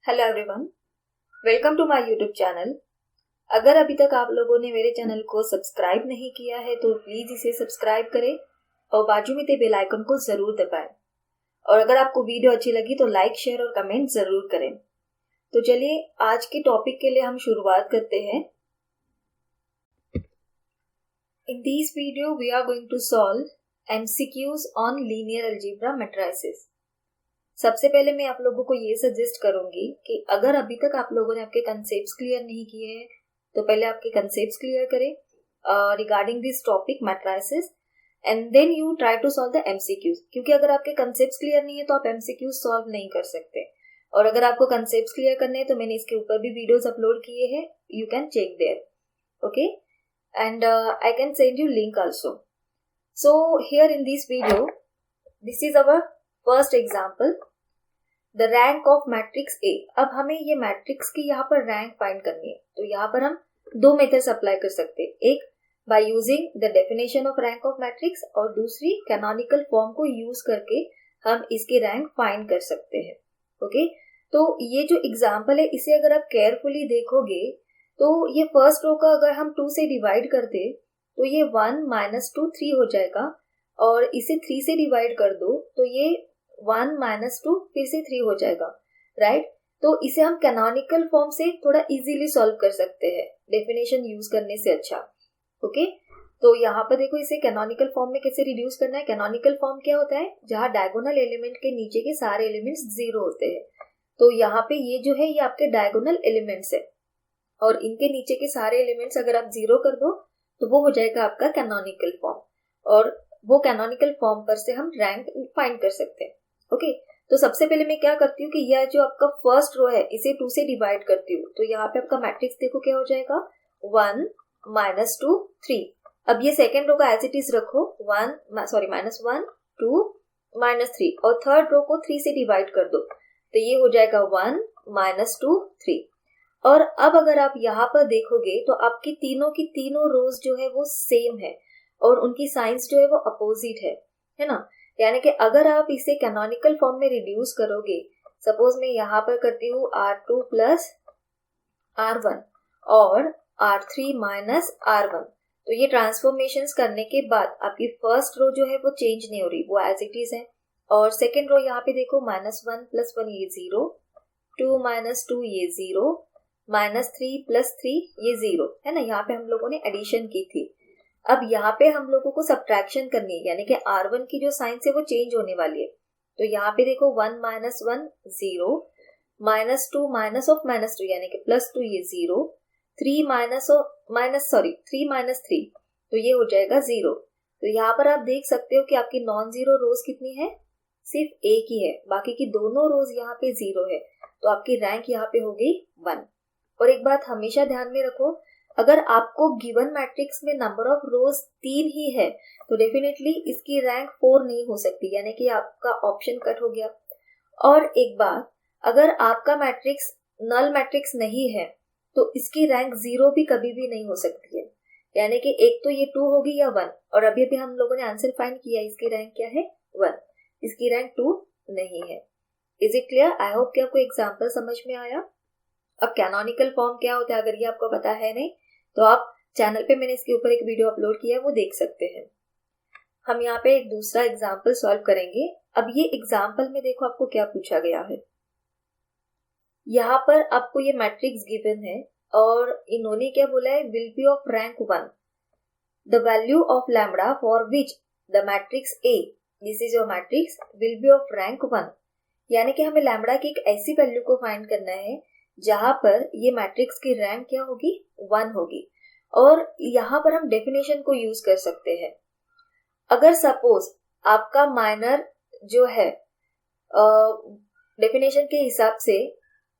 Hello everyone, welcome to my YouTube channel. अगर अभी तक आप लोगों ने मेरे चैनल को सब्सक्राइब नहीं किया है तो प्लीज इसे सब्सक्राइब करें और बाजू में बेल आइकन को जरूर दबाएं। और अगर आपको वीडियो अच्छी लगी तो लाइक, शेयर और कमेंट जरूर करें। तो चलिए आज के टॉपिक के लिए हम शुरुआत करते हैं। In this video we are going to solve MCQs on linear algebra matrices. सबसे पहले मैं आप लोगों को ये सजेस्ट करूंगी कि अगर अभी तक आप लोगों ने आपके कंसेप्ट्स क्लियर नहीं किए हैं तो पहले आपके कंसेप्ट्स क्लियर करें regarding this topic matrices and then you try to solve the MCQs. क्योंकि अगर आपके कंसेप्ट्स क्लियर नहीं है तो आप एमसीक्यूज सॉल्व नहीं कर सकते। और अगर आपको कंसेप्ट्स क्लियर करने हैं तो मैंने इसके ऊपर भी वीडियोस अपलोड किए हैं, you can check there, okay, and I can send you link also. So here in this video this is our first example, the rank of matrix A. अब हमें ये मैट्रिक्स की यहाँ पर रैंक फाइंड करनी है। तो यहाँ पर हम दो मेथड्स अप्लाई कर सकते हैं, एक by using the definition of rank of matrix और दूसरी कैनोनिकल फॉर्म को यूज करके हम इसकी रैंक फाइंड कर सकते हैं। ओके, तो ये जो एग्जाम्पल है इसे अगर आप केयरफुली देखोगे तो ये फर्स्ट रो का अगर हम 2 से डिवाइड करते तो ये 1 - 2 3 हो जाएगा, और इसे 3 से डिवाइड कर दो तो ये 1 - 2 फिर से 3 हो जाएगा, राइट। तो इसे हम कैनोनिकल फॉर्म से थोड़ा इजीली सॉल्व कर सकते हैं डेफिनेशन यूज करने से अच्छा। ओके, तो यहाँ पर देखो इसे कैनोनिकल फॉर्म में कैसे रिड्यूस करना है। कैनोनिकल फॉर्म क्या होता है, जहाँ डायगोनल एलिमेंट के नीचे के सारे एलिमेंट्स 0 होते हैं। तो यहाँ पे ये जो है ये आपके डायगोनल एलिमेंट्स है और इनके नीचे के सारे एलिमेंट्स अगर आप 0 कर दो तो वो हो जाएगा आपका कैनोनिकल फॉर्म, और वो कैनोनिकल फॉर्म पर से हम रैंक फाइंड कर सकते हैं। ओके, तो सबसे पहले मैं क्या करती हूँ कि यह जो आपका फर्स्ट रो है इसे 2 से डिवाइड करती हूँ। तो यहाँ पे आपका मैट्रिक्स देखो क्या हो जाएगा, 1 - 2 3। अब ये सेकेंड रो का एज इट इज रखो, -1 2 -3, और थर्ड रो को 3 से डिवाइड कर दो तो ये हो जाएगा 1 - 2 3। और अब अगर आप यहाँ पर देखोगे तो आपकी की तीनों रोज जो है वो सेम है और उनकी साइंस जो है वो अपोजिट है ना। यानी कि अगर आप इसे कैनोनिकल फॉर्म में रिड्यूस करोगे, सपोज मैं यहाँ पर करती हूँ R2 + R1 और R3 - R1, तो ये ट्रांसफॉर्मेशंस करने के बाद आपकी फर्स्ट रो जो है वो चेंज नहीं हो रही, वो एज इट इज है। और सेकेंड रो यहाँ पे देखो -1 + 1 ये 0, 2 - 2 ये 0, -3 + 3 ये 0 है ना। यहाँ पे हम लोगों ने एडिशन की थी। अब यहाँ पे हम लोगों को सब्ट्रैक्शन करनी है, यानी कि R1 की जो साइन है वो चेंज होने वाली है। तो यहाँ पे देखो 1 - 1 0, -2 -2 यानी कि +2 ये 0, 3 -3 तो ये हो जाएगा 0। तो यहाँ पर आप देख सकते हो कि आपकी नॉन जीरो रोज कितनी है, सिर्फ एक ही है, बाकी की दोनों रोज यहाँ पे 0 है। तो आपकी रैंक यहाँ पे हो गई 1। और एक बात हमेशा ध्यान में रखो, अगर आपको गिवन मैट्रिक्स में नंबर ऑफ रोज 3 ही है तो डेफिनेटली इसकी रैंक 4 नहीं हो सकती, यानी कि आपका ऑप्शन कट हो गया। और एक बात, अगर आपका मैट्रिक्स नल मैट्रिक्स नहीं है तो इसकी रैंक 0 भी कभी भी नहीं हो सकती है, यानी कि एक तो ये 2 होगी या 1, और अभी अभी हम लोगों ने आंसर फाइंड किया, इसकी रैंक क्या है 1, इसकी रैंक 2 नहीं है। Is it clear? I hope कि आपको एग्जाम्पल समझ में आया। अब कैनोनिकल फॉर्म क्या होता है अगर ये आपको पता है नहीं तो आप चैनल पे मैंने इसके ऊपर एक वीडियो अपलोड किया है, वो देख सकते हैं। हम यहाँ पे एक दूसरा एग्जाम्पल सॉल्व करेंगे। अब ये एग्जाम्पल में देखो आपको क्या पूछा गया है। यहाँ पर आपको ये मैट्रिक्स गिवन है और इन्होंने क्या बोला है, will be of rank 1 the value of lambda for which the matrix A, this is your matrix, will be of rank 1। यानी कि हमें लैम्बडा की एक ऐसी वैल्यू को फाइंड करना है जहां पर ये मैट्रिक्स की रैंक क्या होगी, 1 होगी। और यहाँ पर हम डेफिनेशन को यूज कर सकते हैं। अगर सपोज आपका माइनर जो है डेफिनेशन के हिसाब से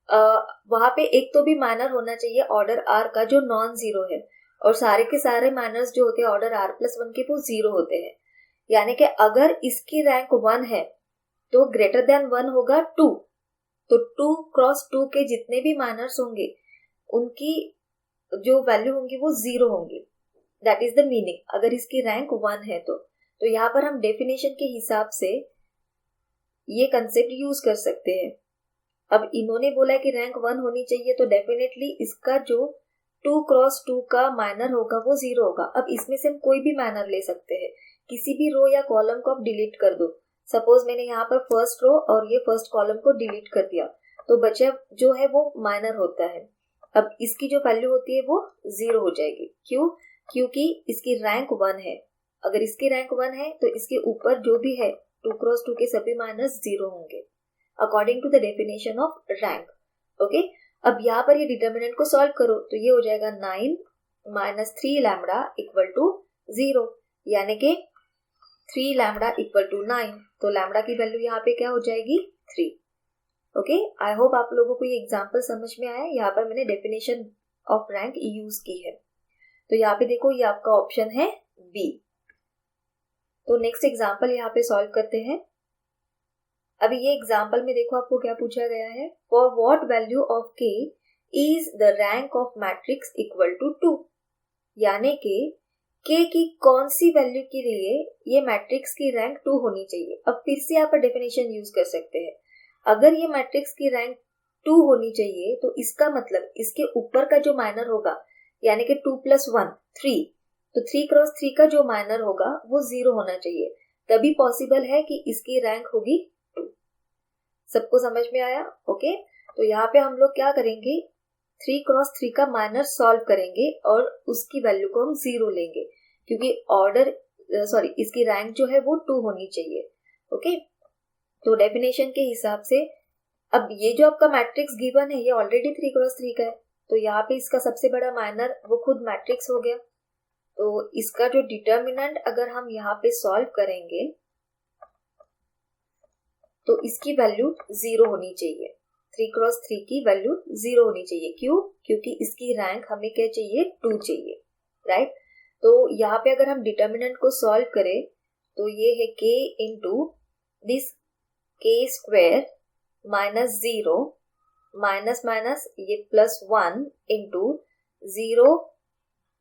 वहां पे एक तो भी माइनर होना चाहिए ऑर्डर R का जो नॉन जीरो है, और सारे के सारे माइनर्स जो होते हैं ऑर्डर R+1 के वो 0 होते हैं। यानी कि अगर इसकी रैंक 1 है तो ग्रेटर देन 1 होगा 2, तो 2 × 2 के जितने भी माइनर्स होंगे उनकी जो वैल्यू होंगी वो 0 होंगी। दैट इज द मीनिंग, अगर इसकी रैंक 1 है तो यहाँ पर हम डेफिनेशन के हिसाब से ये कंसेप्ट यूज कर सकते हैं। अब इन्होंने बोला है कि रैंक 1 होनी चाहिए, तो डेफिनेटली इसका जो 2 क्रॉस 2 का माइनर होगा वो 0 होगा। अब इसमें से हम कोई भी माइनर ले सकते हैं, किसी भी रो या कॉलम को आप डिलीट कर दो। सपोज मैंने यहाँ पर फर्स्ट रो और ये फर्स्ट कॉलम को डिलीट कर दिया, तो बचा जो है वो माइनर होता है। अब इसकी जो वैल्यू होती है वो 0 हो जाएगी। क्यों? क्योंकि इसकी रैंक 1 है। अगर इसकी रैंक 1 है तो इसके ऊपर जो भी है 2 क्रॉस 2 के सभी माइनस 0 होंगे according to the definition of rank. Okay, अब यहाँ पर ये डिटर्मिनेंट को सॉल्व करो तो ये हो जाएगा 9 माइनस 3 लैम्बडा इक्वल टू 0, यानी कि 3 लैम्बडा इक्वल टू 9। तो लैम्बडा की वैल्यू यहाँ पे क्या हो जाएगी? 3। ओके, आई होप आप लोगों को ये एग्जाम्पल समझ में आया। यहाँ पर मैंने डेफिनेशन ऑफ रैंक यूज की है। तो यहाँ पे देखो ये आपका ऑप्शन है बी। तो नेक्स्ट एग्जाम्पल यहाँ पे सॉल्व करते हैं। अभी ये एग्जाम्पल में देखो आपको क्या पूछा गया है, for what value of k is the rank of matrix equal to 2, यानी कि के की कौन सी वैल्यू के लिए ये मैट्रिक्स की रैंक 2 होनी चाहिए। अब फिर से यहाँ पर डेफिनेशन यूज कर सकते हैं। अगर ये मैट्रिक्स की रैंक 2 होनी चाहिए तो इसका मतलब इसके ऊपर का जो माइनर होगा, यानी कि 2 + 1 3, तो 3 क्रॉस 3 का जो माइनर होगा वो 0 होना चाहिए, तभी पॉसिबल है कि इसकी रैंक होगी 2। सबको समझ में आया? ओके, तो यहाँ पे हम लोग क्या करेंगे, 3 क्रॉस 3 का माइनर सॉल्व करेंगे और उसकी वैल्यू को हम 0 लेंगे, क्योंकि ऑर्डर इसकी रैंक जो है वो 2 होनी चाहिए। ओके, तो डेफिनेशन के हिसाब से अब ये जो आपका मैट्रिक्स गिवन है ये ऑलरेडी 3 क्रॉस 3 का है, तो यहाँ पे इसका सबसे बड़ा माइनर वो खुद मैट्रिक्स हो गया। तो इसका जो डिटर्मिनेंट अगर हम यहाँ पे सॉल्व करेंगे तो इसकी वैल्यू 0 होनी चाहिए। 3 क्रॉस 3 की वैल्यू 0 होनी चाहिए। क्यों? क्योंकि इसकी रैंक हमें क्या चाहिए? 2 चाहिए, राइट। तो यहाँ पे अगर हम डिटर्मिनेंट को सॉल्व करें तो ये है k into this k square minus 0 minus minus ये +1 इंटू 0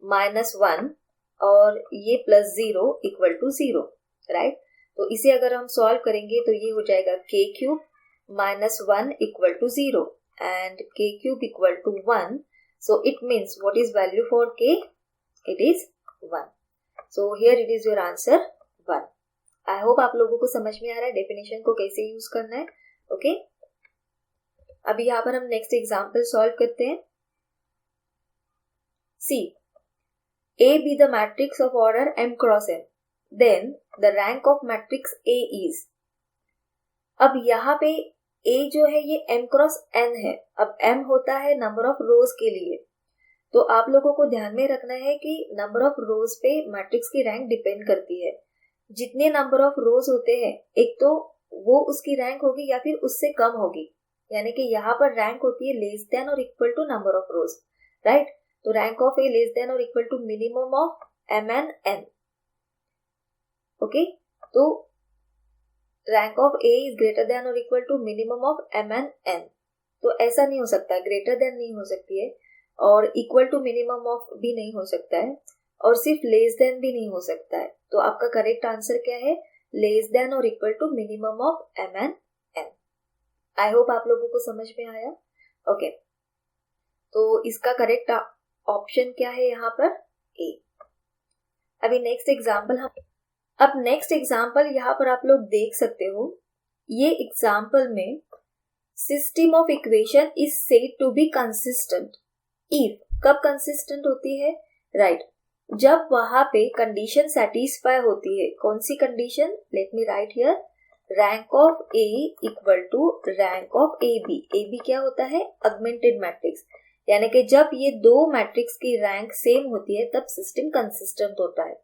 माइनस 1 और ये +0 इक्वल टू 0, राइट। तो इसे अगर हम सॉल्व करेंगे तो ये हो जाएगा k cube minus 1 equal to 0 and k cube equal to 1। So it means what is value for k? It is 1। So here it is your answer 1। I hope आप लोगों को समझ में आ रहा है डेफिनेशन को कैसे यूज करना है। ओके, अभी यहाँ पर हम नेक्स्ट एग्जाम्पल सॉल्व करते हैं। सी A be the matrix of order m cross n, then the rank of matrix A is। अब यहाँ पे A जो है ये m क्रॉस n है। अब m होता है नंबर ऑफ रोज के लिए, तो आप लोगों को ध्यान में रखना है कि नंबर ऑफ रोज पे मैट्रिक्स की रैंक डिपेंड करती है। जितने नंबर ऑफ रोज होते हैं एक तो वो उसकी रैंक होगी या फिर उससे कम होगी, यानी कि यहाँ पर रैंक होती है लेस देन और equal to number of rows, right. तो rank of A less than और equal to minimum of m and n। Okay, तो rank of A is greater than और equal to minimum of m and n। तो ऐसा नहीं हो सकता है, ग्रेटर देन नहीं हो सकती है और इक्वल टू मिनिमम ऑफ भी नहीं हो सकता है और सिर्फ लेस देन भी नहीं हो सकता है। तो आपका करेक्ट आंसर क्या है? लेस देन और equal to minimum of m and n। I hope आप लोगों को समझ में आया। ओके, तो इसका करेक्ट ऑप्शन क्या है यहाँ पर? ए। अभी नेक्स्ट एग्जाम्पल यहाँ पर आप लोग देख सकते हो। ये एग्जाम्पल में system of equation is said to be consistent if, कब कंसिस्टेंट होती है? राइट, जब वहां पे कंडीशन सेटिस्फाई होती है। कौन सी condition? Let me write here, rank of A equal to rank of A B. A B क्या होता है? ऑगमेंटेड मैट्रिक्स, यानी कि जब ये दो मैट्रिक्स की रैंक सेम होती है तब सिस्टम कंसिस्टेंट होता है।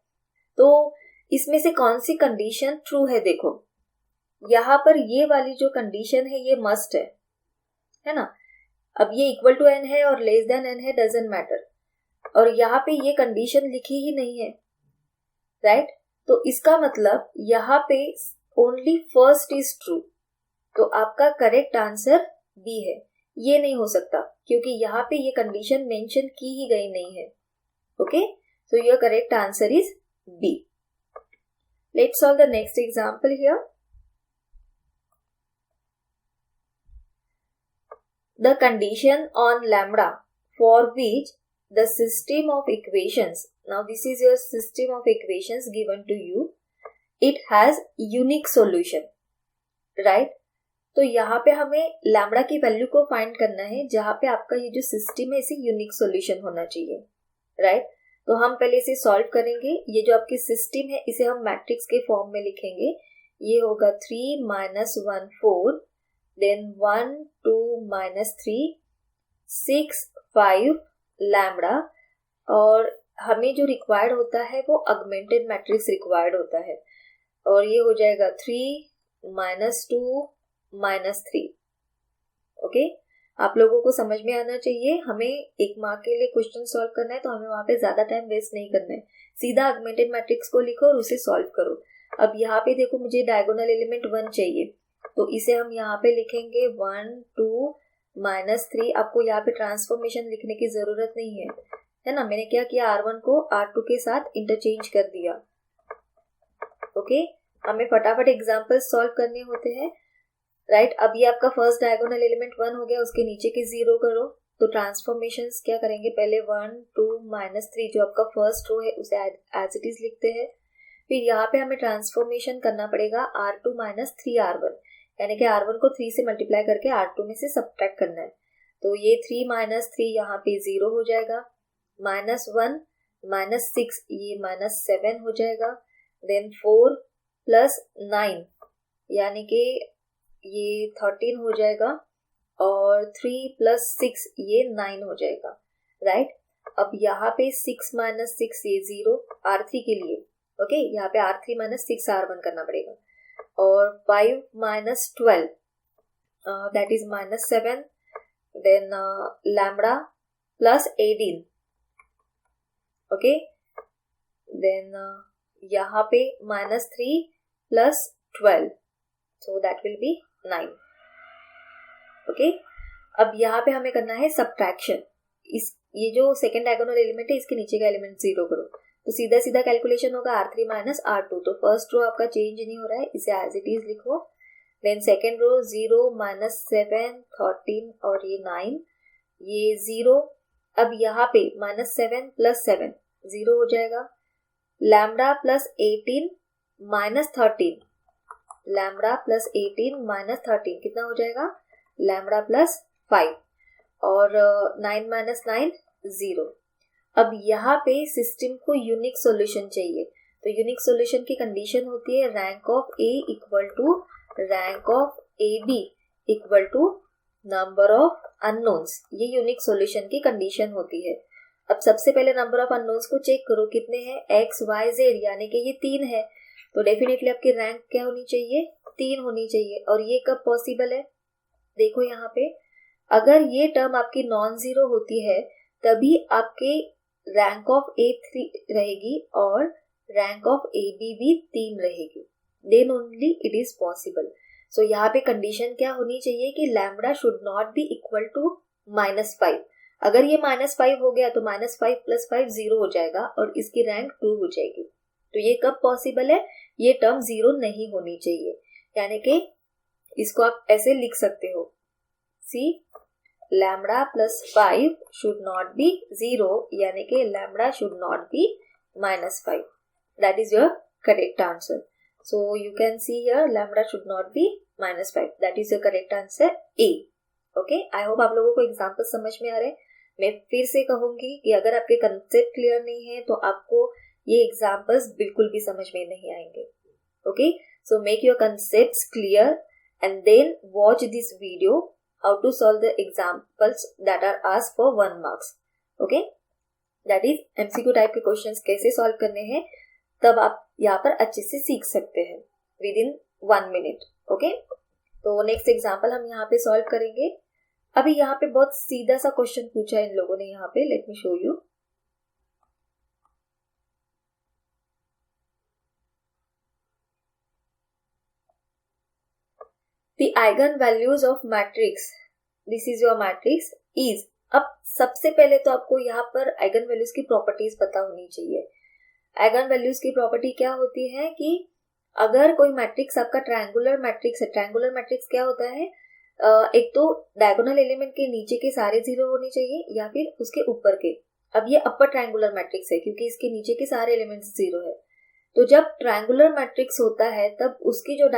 तो इसमें से कौन सी कंडीशन ट्रू है? देखो यहाँ पर ये वाली जो कंडीशन है ये मस्ट है ना। अब ये इक्वल टू n है और लेस देन n है, डजंट मैटर, और यहाँ पे ये कंडीशन लिखी ही नहीं है, राइट। तो इसका मतलब यहाँ पे ओनली फर्स्ट इज ट्रू, तो आपका करेक्ट आंसर बी है। ये नहीं हो सकता क्योंकि यहाँ पे ये कंडीशन मेंशन की ही गई नहीं है। Okay, so your correct answer is B. Let's solve the next example here. The condition on lambda for which the system of equations, now this is your system of equations given to you, it has unique solution, right? तो यहाँ पे हमें lambda की value को find करना है जहाँ पे आपका ये जो सिस्टम है इसे यूनिक सॉल्यूशन होना चाहिए, राइट? तो हम पहले इसे सॉल्व करेंगे। ये जो आपकी सिस्टम है इसे हम मैट्रिक्स के फॉर्म में लिखेंगे। ये होगा 3 -1 4, देन 1 2 -3 6 5 लैम्बडा, और हमें जो रिक्वायर्ड होता है वो ऑगमेंटेड मैट्रिक्स रिक्वायर्ड होता है, और ये हो जाएगा 3 -2 -3। ओके, आप लोगों को समझ में आना चाहिए। हमें एक मार्क के लिए क्वेश्चन सॉल्व करना है तो हमें वहां पे ज्यादा टाइम वेस्ट नहीं करना है, सीधा ऑगमेंटेड मैट्रिक्स को लिखो और उसे सॉल्व करो। अब यहाँ पे देखो मुझे डायगोनल एलिमेंट 1 चाहिए, तो इसे हम यहाँ पे लिखेंगे 1 2 -3। आपको यहाँ पे ट्रांसफॉर्मेशन लिखने की जरूरत नहीं है ना। मैंने क्या किया, R1 को R2 के साथ इंटरचेंज कर दिया। ओके, हमें फटाफट एग्जांपल्स सॉल्व करने होते हैं, राइट? अब ये आपका फर्स्ट डायगोनल एलिमेंट 1 हो गया, उसके नीचे के 0 करो। तो ट्रांसफॉर्मेशंस क्या करेंगे, पहले 1 2 -3 जो आपका फर्स्ट रो है उसे एज इट इज लिखते हैं। फिर यहाँ पे हमें ट्रांसफॉर्मेशन करना पड़ेगा R2 -3 R1, यानी कि R1 को 3 से मल्टीप्लाई करके R2 में से सब्ट्रैक्ट करना है। तो ये 3 -3 यहाँ पे 0 हो जाएगा, -1 -6 ये -7 हो जाएगा, देन 4 + 9 यानी कि ये 13 हो जाएगा, और 3 + 6 ये 9 हो जाएगा, राइट? अब यहाँ पे 6 -6 ये 0 R3 के लिए, ओके? यहाँ पे R3 -6 R1 करना पड़ेगा, और 5 -12 that is -7, then lambda plus 18, okay? then यहाँ पे -3 + 12, so that will be 9, okay? अब यहाँ पे हमें करना है सब्ट्रैक्शन। ये जो सेकेंड डायगोनल एलिमेंट है इसके नीचे का एलिमेंट 0 करो, तो सीधा सीधा कैलकुलेशन होगा R3 - R2। तो फर्स्ट रो आपका चेंज नहीं हो रहा है, इसे एज इट इज लिखो। देन सेकेंड रो 0 -7 13 और ये 9 ये 0। अब यहाँ पे -7 + 7 0 हो जाएगा, लैम्बडा + 18 -13, लैम्बडा + 18 -13 कितना हो जाएगा, लैम्बडा + 5, और 9 - 9 0। अब यहाँ पे सिस्टम को यूनिक सॉल्यूशन चाहिए, तो यूनिक सॉल्यूशन की कंडीशन होती है rank of A = rank of AB = number of unknowns. ये यूनिक सॉल्यूशन की कंडीशन होती है। अब सबसे पहले नंबर ऑफ अननोन्स को चेक करो, कितने हैं, X Y Z, यानी कि ये 3 है, तो डेफिनेटली आपकी रैंक क्या होनी चाहिए, 3 होनी चाहिए। और ये कब पॉसिबल है, देखो यहाँ पे अगर ये टर्म आपकी नॉन जीरो होती है तभी आपके रैंक ऑफ A 3 रहेगी और रैंक ऑफ AB भी 3 रहेगी, then only it is possible. So यहाँ पे कंडीशन क्या होनी चाहिए कि lambda should not be equal to -5। अगर ये -5 हो गया तो -5 + 5 0 हो जाएगा और इसकी रैंक 2 हो जाएगी। तो ये कब पॉसिबल है, ये टर्म 0 नहीं होनी चाहिए, यानी कि इसको आप ऐसे लिख सकते हो, सी लैम्बडा + 5 शुड नॉट बी 0, यानी कि lambda should not B -5। That is your correct answer. So you can see here lambda should not be -5. That is your correct answer A. Okay, I hope आप लोगों को example समझ में आ रहे हैं। मैं फिर से कहूंगी कि अगर आपके कंसेप्ट क्लियर नहीं है तो आपको ये एग्जाम्पल्स बिल्कुल भी समझ में नहीं आएंगे। Okay, so make your concepts clear and then watch this video how to solve the examples that are asked for 1 marks. Okay, that is MCQ type के क्वेश्चंस कैसे सॉल्व करने हैं तब आप यहाँ पर अच्छे से सीख सकते हैं विद इन 1 मिनट। ओके, तो नेक्स्ट एग्जाम्पल हम यहाँ पे सॉल्व करेंगे। अभी यहाँ पे बहुत सीधा सा क्वेश्चन पूछा है इन लोगों ने यहाँ पे, late me show you. The eigen values of matrix, this is your matrix is. अब सबसे पहले तो आपको यहाँ पर आइगन वैल्यूज की प्रॉपर्टीज पता होनी चाहिए। आइगन वैल्यूज की प्रॉपर्टी क्या होती है कि अगर कोई मैट्रिक्स आपका ट्रायंगुलर मैट्रिक्स है, ट्रायंगुलर मैट्रिक्स क्या होता है, एक तो डायगोनल एलिमेंट के नीचे के सारे 0 होने चाहिए या फिर उसके ऊपर के। अब ये अपर ट्रायंगुलर मैट्रिक्स है क्योंकि इसके नीचे के सारे एलिमेंट्स 0 है। तो जब ट्रायंगुलर मैट्रिक्स होता है तब उसकी जो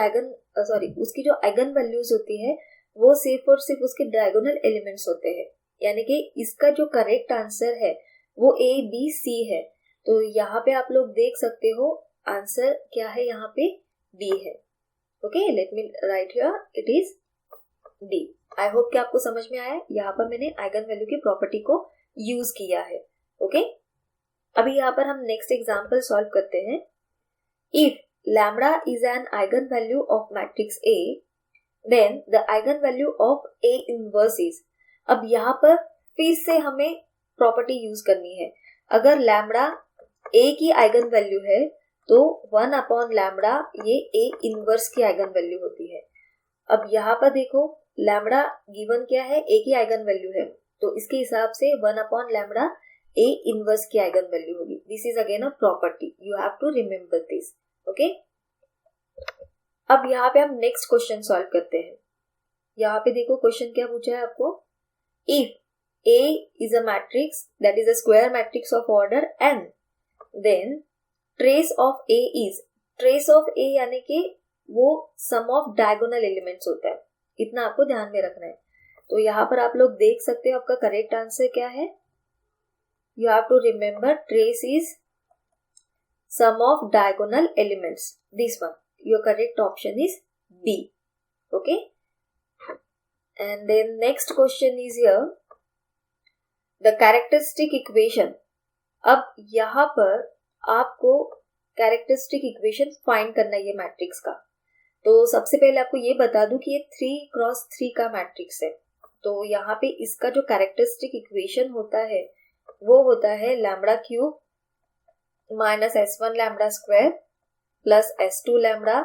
उसकी जो आइगन वैल्यूज होती है वो सिर्फ और सिर्फ उसके डायगोनल एलिमेंट्स होते हैं। यानी कि इसका जो करेक्ट आंसर है वो A B C है। तो यहाँ पे आप लोग देख सकते हो आंसर क्या है, यहाँ पे D है। Okay, late me write here, it is D। I hope कि आपको समझ में आया। यहाँ पर मैंने आइगन वैल्यू की प्रॉपर्टी को यूज किया है। ओके, अभी यहाँ पर हम नेक्स्ट एग्जाम्पल सॉल्व करते हैं। If lambda is an eigen value of matrix A, then the eigenvalue of A inverse is। अब यहाँ पर फिर से हमें प्रॉपर्टी यूज करनी है। अगर लैम्बडा A की आइगन वैल्यू है तो 1 अपॉन लैम्बडा ये A इनवर्स की आइगन वैल्यू होती है। अब यहाँ पर देखो लैम्बडा गिवन क्या है, A की आइगन वैल्यू है, तो इसके हिसाब से 1 अपॉन लैम्बडा A इनवर्स की आइगन वैल्यू होगी। This is again a property, you have to remember this. Okay, अब यहाँ पे हम नेक्स्ट क्वेश्चन सॉल्व करते हैं। यहाँ पे देखो क्वेश्चन क्या पूछा है आपको। If A is a matrix that is a square matrix of order n, then trace of A is, trace of A यानी कि वो सम ऑफ डायगोनल एलिमेंट्स होता है, इतना आपको ध्यान में रखना है। तो यहाँ पर आप लोग देख सकते हो आपका करेक्ट आंसर क्या है। You have to remember trace is sum of diagonal elements, this one. Your correct option is B. Okay, and then next question is here the characteristic equation। अब यहाँ पर आपको कैरेक्टरिस्टिक इक्वेशन फाइंड करना है ये matrix का। तो सबसे पहले आपको ये बता दूं कि ये 3x3 का मैट्रिक्स है। तो यहाँ पे इसका जो कैरेक्टरिस्टिक इक्वेशन होता है वो होता है lambda cube minus S1 lambda square plus S2 lambda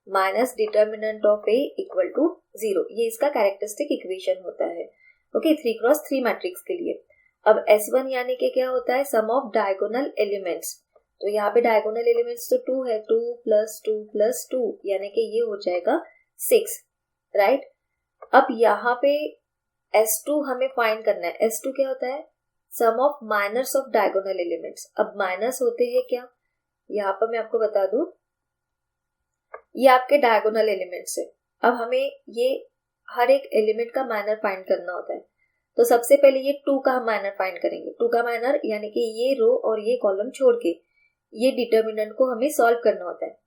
minus determinant of A equal to 0। ये इसका कैरेक्टरिस्टिक इक्वेशन होता है। ओके, 3x3 मैट्रिक्स के लिए। अब S1 यानी कि क्या होता है, सम ऑफ डायगोनल एलिमेंट्स। तो यहाँ पे डायगोनल एलिमेंट्स तो 2 है, 2 प्लस 2 प्लस 2 यानी कि ये हो जाएगा 6, राइट। अब यहाँ पे S2 हमें फाइंड करना है। S2 क्या होता है, sum of minus of diagonal elements. अब माइनस होते हैं क्या, यहाँ पर मैं आपको बता दूं, ये आपके डायगोनल एलिमेंट्स है। अब हमें ये हर एक एलिमेंट का माइनर फाइंड करना होता है। तो सबसे पहले ये 2 का हम माइनर फाइंड करेंगे। 2 का माइनर यानी कि ये रो और ये कॉलम छोड़ के ये डिटर्मिनेंट को हमें सॉल्व करना होता है।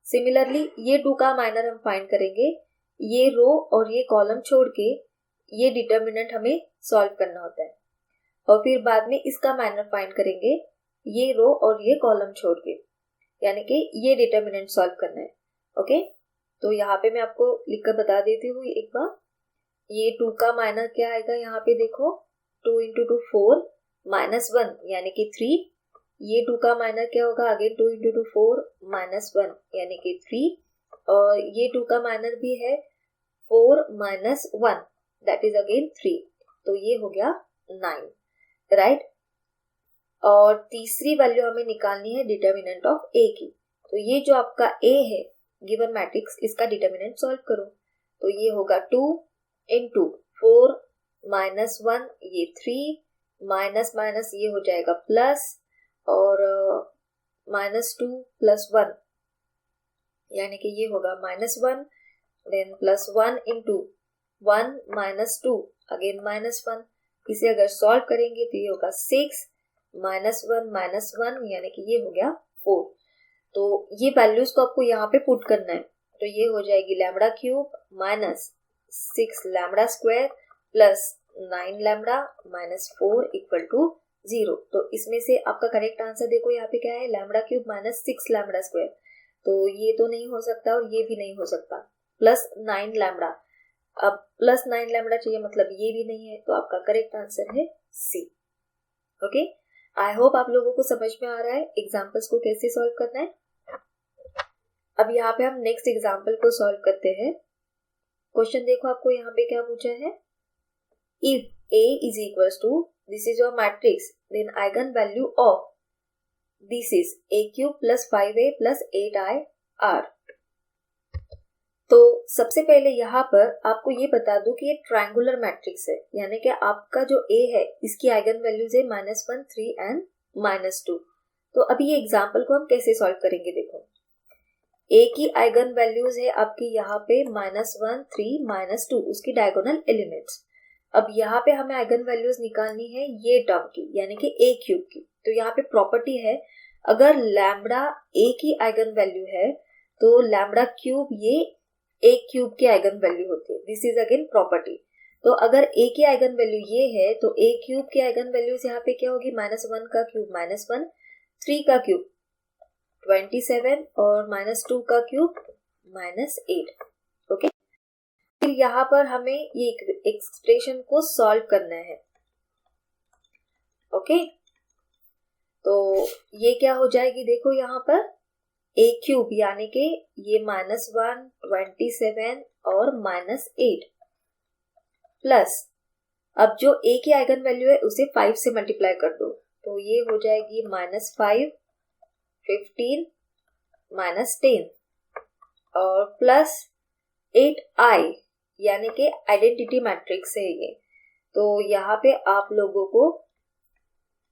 सिमिलरली ये 2 का माइनर हम फाइंड करेंगे, ये रो और ये कॉलम छोड़ के ये डिटर्मिनेंट हमें सॉल्व करना होता है। और फिर बाद में इसका माइनर फाइंड करेंगे, ये रो और ये कॉलम छोड़ के, यानी कि ये डिटर्मिनेंट सॉल्व करना है। ओके, तो यहाँ पे मैं आपको लिखकर बता देती हूँ एक बार। ये 2 का माइनर क्या आएगा, यहाँ पे देखो 2 इंटू 2 4 माइनस 1 यानी कि 3। ये 2 का माइनर क्या होगा, अगेन 2 इंटू 2 4 माइनस 1 यानी कि 3। और ये 2 का माइनर भी है 4 माइनस 1 दैट इज अगेन 3। तो ये हो गया 9, राइट। और तीसरी वैल्यू हमें निकालनी है डिटर्मिनेंट ऑफ A की। तो ये जो आपका A है गिवन मैट्रिक्स, इसका डिटर्मिनेंट सॉल्व करो। तो ये होगा 2 इंटू 4 माइनस 1 ये 3 माइनस माइनस ये हो जाएगा प्लस, और माइनस 2 प्लस 1 यानी कि ये होगा minus 1, then plus 1 into 1 minus 2 again minus 1। इसे अगर सॉल्व करेंगे तो ये होगा 6 माइनस 1 यानी कि ये हो गया 4। तो ये वैल्यूज को आपको यहाँ पे पुट करना है। तो ये हो जाएगी lambda cube minus 6 lambda square plus 9 lambda minus 4 equal to 0। तो इसमें से आपका करेक्ट आंसर देखो यहाँ पे क्या है, lambda cube minus 6 lambda square. तो ये तो नहीं हो सकता और ये भी नहीं हो सकता, प्लस 9 लैम्बडा। अब प्लस 9 लैम्बडा चाहिए, मतलब ये भी नहीं है। तो आपका करेक्ट आंसर है सी। ओके, आई होप आप लोगों को समझ में आ रहा है एग्जाम्पल्स को कैसे सॉल्व करना है। अब यहाँ पे हम नेक्स्ट एग्जाम्पल को सॉल्व करते हैं। क्वेश्चन देखो आपको यहाँ पे क्या पूछा है। If A is equals to, this is your matrix, then eigen value of this is A cube plus 5A plus 8I are। तो सबसे पहले यहाँ पर आपको ये बता दूं कि ये ट्रायंगुलर मैट्रिक्स है, यानी कि आपका जो A है इसकी आइगन वैल्यूज है -1, 3 एंड -2। तो अभी ये एग्जाम्पल को हम कैसे सॉल्व करेंगे, देखो A की आइगन वैल्यूज है आपकी यहाँ पे -1, 3, -2, उसकी डायगोनल एलिमेंट्स। अब यहाँ पे हमें आइगन वैल्यूज निकालनी है ये टर्म की, यानी कि A क्यूब की। तो यहाँ पे प्रॉपर्टी है, अगर लैम्बडा A की आइगन वैल्यू है तो लैम्बडा क्यूब ये A क्यूब की आइगन वैल्यू होती है। This is again property. तो अगर A की आइगन वैल्यू ये है तो A क्यूब की आइगन वैल्यूज यहाँ पे क्या होगी, -1 का क्यूब -1, 3 का क्यूब 27 और -2 का क्यूब -8। ओके, फिर यहाँ पर हमें ये एक्सप्रेशन को सॉल्व करना है। ओके, तो ये क्या हो जाएगी, देखो यहाँ पर A क्यूब यानी कि ये -1, 27 और -8 प्लस, अब जो A की आइगन वैल्यू है उसे 5 से मल्टीप्लाई कर दो, तो ये हो जाएगी -5, 15, -10 और प्लस 8i, यानी कि आइडेंटिटी मैट्रिक्स है ये। तो यहाँ पे आप लोगों को